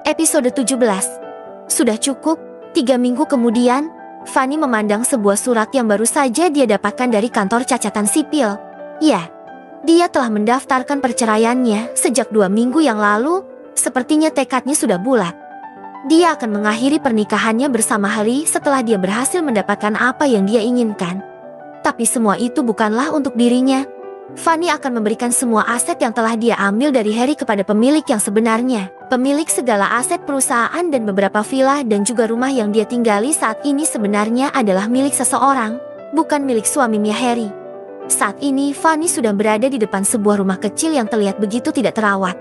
Episode 17. Sudah cukup, 3 minggu kemudian, Fanny memandang sebuah surat yang baru saja dia dapatkan dari kantor cacatan sipil. Ya, dia telah mendaftarkan perceraiannya sejak 2 minggu yang lalu. Sepertinya tekadnya sudah bulat. Dia akan mengakhiri pernikahannya bersama Harry setelah dia berhasil mendapatkan apa yang dia inginkan. Tapi semua itu bukanlah untuk dirinya. Fanny akan memberikan semua aset yang telah dia ambil dari Harry kepada pemilik yang sebenarnya. Pemilik segala aset perusahaan dan beberapa villa dan juga rumah yang dia tinggali saat ini sebenarnya adalah milik seseorang, bukan milik suaminya Harry. Saat ini Fanny sudah berada di depan sebuah rumah kecil yang terlihat begitu tidak terawat.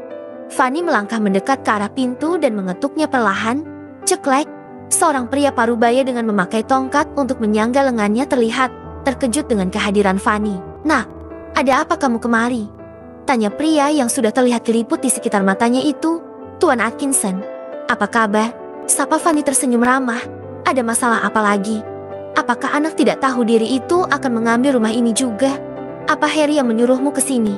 Fanny melangkah mendekat ke arah pintu dan mengetuknya perlahan. Ceklek, seorang pria parubaya dengan memakai tongkat untuk menyangga lengannya terlihat terkejut dengan kehadiran Fanny. "Nak, ada apa kamu kemari?" tanya pria yang sudah terlihat keriput di sekitar matanya itu. "Tuan Atkinson, apa kabar?" Sapa Fanny tersenyum ramah. "Ada masalah apa lagi? Apakah anak tidak tahu diri itu akan mengambil rumah ini juga? Apa Harry yang menyuruhmu ke sini?"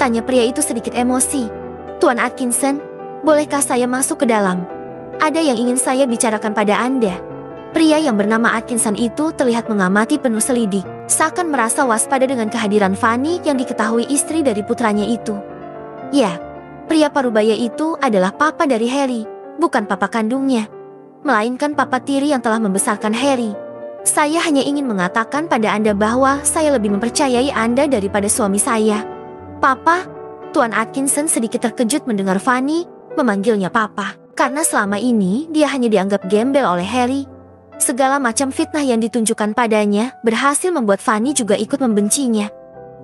tanya pria itu sedikit emosi. "Tuan Atkinson, bolehkah saya masuk ke dalam? Ada yang ingin saya bicarakan pada Anda." Pria yang bernama Atkinson itu terlihat mengamati penuh selidik, seakan merasa waspada dengan kehadiran Fanny yang diketahui istri dari putranya itu. Ya, pria parubaya itu adalah papa dari Harry, bukan papa kandungnya, melainkan papa tiri yang telah membesarkan Harry. "Saya hanya ingin mengatakan pada Anda bahwa saya lebih mempercayai Anda daripada suami saya." "Papa?" Tuan Atkinson sedikit terkejut mendengar Fanny memanggilnya papa, karena selama ini dia hanya dianggap gembel oleh Harry. Segala macam fitnah yang ditunjukkan padanya berhasil membuat Fanny juga ikut membencinya.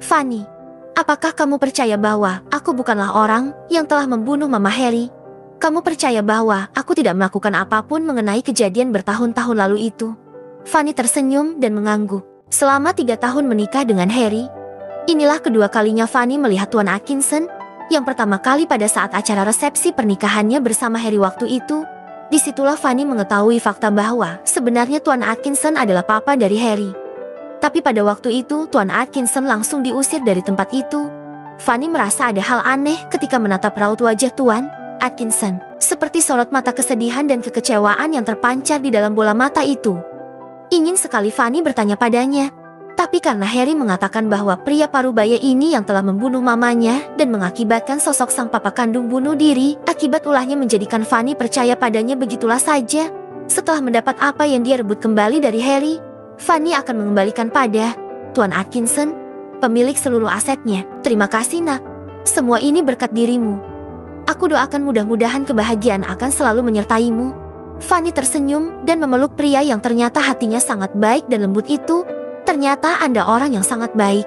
"Fanny, apakah kamu percaya bahwa aku bukanlah orang yang telah membunuh Mama Harry? Kamu percaya bahwa aku tidak melakukan apapun mengenai kejadian bertahun-tahun lalu itu?" Fanny tersenyum dan mengangguk. Selama 3 tahun menikah dengan Harry, inilah kedua kalinya Fanny melihat Tuan Atkinson. Yang pertama kali pada saat acara resepsi pernikahannya bersama Harry waktu itu. Disitulah Fanny mengetahui fakta bahwa sebenarnya Tuan Atkinson adalah papa dari Harry. Tapi pada waktu itu Tuan Atkinson langsung diusir dari tempat itu. Fanny merasa ada hal aneh ketika menatap raut wajah Tuan Atkinson, seperti sorot mata kesedihan dan kekecewaan yang terpancar di dalam bola mata itu. Ingin sekali Fanny bertanya padanya, tapi karena Harry mengatakan bahwa pria parubaya ini yang telah membunuh mamanya dan mengakibatkan sosok sang papa kandung bunuh diri, akibat ulahnya menjadikan Fanny percaya padanya begitulah saja. Setelah mendapat apa yang dia rebut kembali dari Harry, Fanny akan mengembalikan pada Tuan Atkinson, pemilik seluruh asetnya. "Terima kasih nak, semua ini berkat dirimu. Aku doakan mudah-mudahan kebahagiaan akan selalu menyertaimu." Fanny tersenyum dan memeluk pria yang ternyata hatinya sangat baik dan lembut itu. "Ternyata Anda orang yang sangat baik.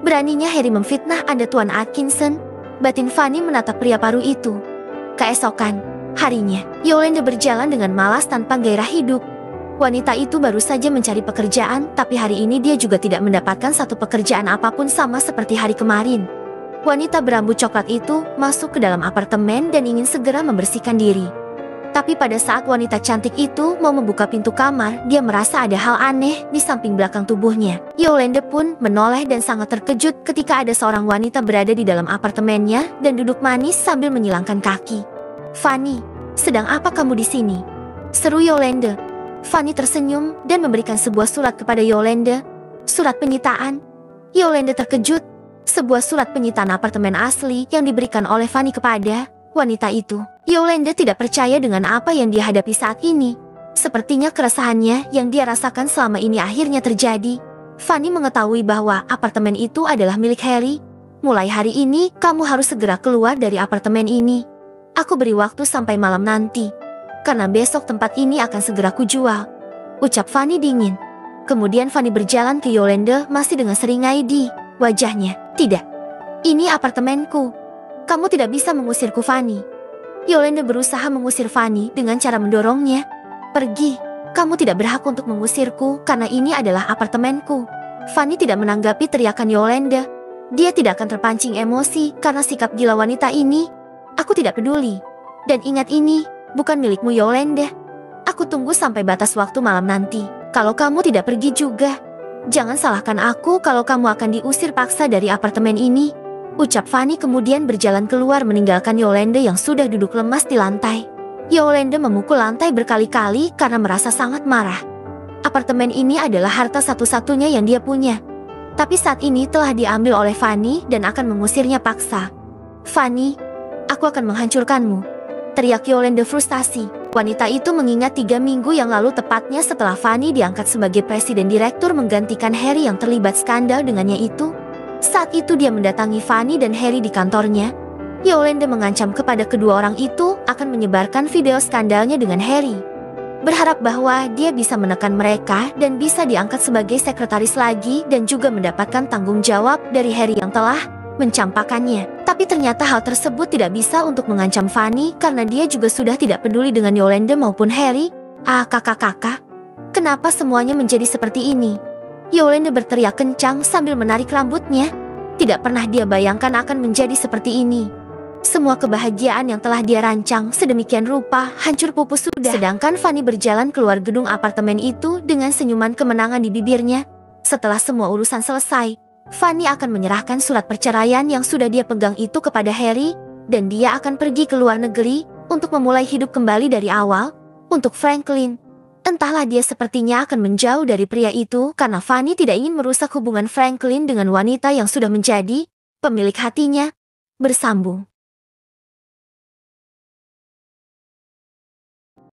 Beraninya Harry memfitnah Anda Tuan Atkinson." Batin Fanny menatap pria paru itu. Keesokan harinya, Yolanda berjalan dengan malas tanpa gairah hidup. Wanita itu baru saja mencari pekerjaan, tapi hari ini dia juga tidak mendapatkan satu pekerjaan apapun sama seperti hari kemarin. Wanita berambut coklat itu masuk ke dalam apartemen dan ingin segera membersihkan diri. Tapi pada saat wanita cantik itu mau membuka pintu kamar, dia merasa ada hal aneh di samping belakang tubuhnya. Yolanda pun menoleh dan sangat terkejut ketika ada seorang wanita berada di dalam apartemennya dan duduk manis sambil menyilangkan kaki. "Fanny, sedang apa kamu di sini?" seru Yolanda. Fanny tersenyum dan memberikan sebuah surat kepada Yolanda. "Surat penyitaan?" Yolanda terkejut. Sebuah surat penyitaan apartemen asli yang diberikan oleh Fanny kepada wanita itu. Yolanda tidak percaya dengan apa yang dia hadapi saat ini. Sepertinya keresahannya yang dia rasakan selama ini akhirnya terjadi. Fanny mengetahui bahwa apartemen itu adalah milik Harry. "Mulai hari ini, kamu harus segera keluar dari apartemen ini. Aku beri waktu sampai malam nanti, karena besok tempat ini akan segera kujual," ucap Fanny dingin. Kemudian Fanny berjalan ke Yolanda masih dengan seringai di wajahnya. "Tidak, ini apartemenku. Kamu tidak bisa mengusirku, Fanny." Yolanda berusaha mengusir Fanny dengan cara mendorongnya. "Pergi, kamu tidak berhak untuk mengusirku karena ini adalah apartemenku." Fanny tidak menanggapi teriakan Yolanda. Dia tidak akan terpancing emosi karena sikap gila wanita ini. "Aku tidak peduli. Dan ingat ini, bukan milikmu Yolanda. Aku tunggu sampai batas waktu malam nanti. Kalau kamu tidak pergi juga, jangan salahkan aku kalau kamu akan diusir paksa dari apartemen ini," ucap Fanny kemudian berjalan keluar meninggalkan Yolanda yang sudah duduk lemas di lantai. Yolanda memukul lantai berkali-kali karena merasa sangat marah. Apartemen ini adalah harta satu-satunya yang dia punya. Tapi saat ini telah diambil oleh Fanny dan akan mengusirnya paksa. "Fanny, aku akan menghancurkanmu," teriak Yolanda frustasi. Wanita itu mengingat 3 minggu yang lalu, tepatnya setelah Fanny diangkat sebagai presiden direktur menggantikan Harry yang terlibat skandal dengannya itu. Saat itu dia mendatangi Fanny dan Harry di kantornya. Yolanda mengancam kepada kedua orang itu akan menyebarkan video skandalnya dengan Harry, berharap bahwa dia bisa menekan mereka dan bisa diangkat sebagai sekretaris lagi dan juga mendapatkan tanggung jawab dari Harry yang telah mencampakannya. Tapi ternyata hal tersebut tidak bisa untuk mengancam Fanny karena dia juga sudah tidak peduli dengan Yolanda maupun Harry. "Ah, kakak-kakak, kenapa semuanya menjadi seperti ini?" Yolanda berteriak kencang sambil menarik rambutnya. Tidak pernah dia bayangkan akan menjadi seperti ini. Semua kebahagiaan yang telah dia rancang sedemikian rupa hancur pupus sudah. Sedangkan Fanny berjalan keluar gedung apartemen itu dengan senyuman kemenangan di bibirnya. Setelah semua urusan selesai, Fanny akan menyerahkan surat perceraian yang sudah dia pegang itu kepada Harry, dan dia akan pergi ke luar negeri untuk memulai hidup kembali dari awal. Untuk Franklin, entahlah, dia sepertinya akan menjauh dari pria itu karena Fanny tidak ingin merusak hubungan Franklin dengan wanita yang sudah menjadi pemilik hatinya. Bersambung.